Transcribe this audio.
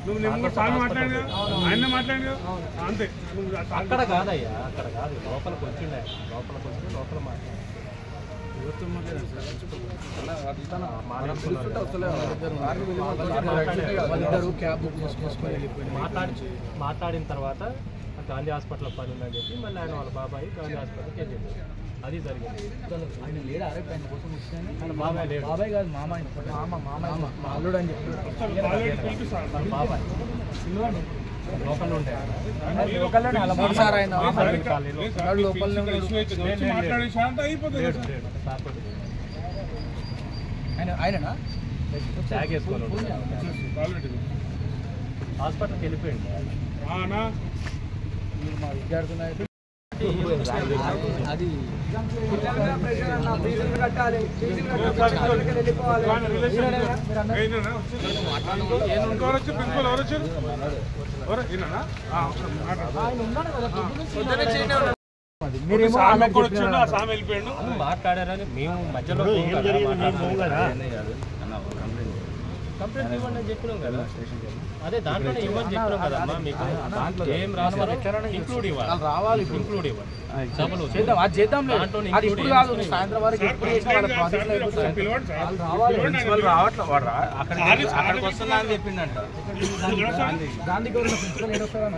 నువ్వు సార్ మాట్లాడినా ఆయన మాట్లాడినా అంతే. అక్కడ కాదయ్యా, అక్కడ కాదు, లోపలికి వచ్చిండే, లోపల మాట్లాడు. మాట్లాడిన తర్వాత గాంధీ హాస్పిటల్ పని ఉందని చెప్పి మళ్ళీ ఆయన వాళ్ళ బాబాయ్ గాంధీ హాస్పిటల్కి వెళ్ళింది. అది జరిగింది. ఆయన లేడు అరే ఆయన కోసం వచ్చిన బాబాయ్ లేడు, బాబాయ్ కాదు మామ అల్లుడు అని చెప్పి బాబాయ్ లోకల్ ఉండే సార్ ఆయన ఆయననా ట్యాగ్ వేసుకొని హాస్పిటల్కి వెళ్ళిపోయింది. మీరు మా విద్యార్థులు అది మాట్లాడారని మేము మధ్యలో కంప్లైంట్ ఇవ్వండి అని చెప్పినాం కదా. అదే దాంట్లోనే ఇవ్వని చెప్పినాం కదమ్మా మీకు. ఏం రాస్తారు ఇంక్లూడ్ ఇవ్వాలి, రావాలి, ఇంక్లూడ్ ఇవ్వండి. సభలు చేద్దాం సాయంత్రం వరకు ఎప్పుడు అక్కడికి వస్తున్నా అని చెప్పిండంట. Gandhi government principal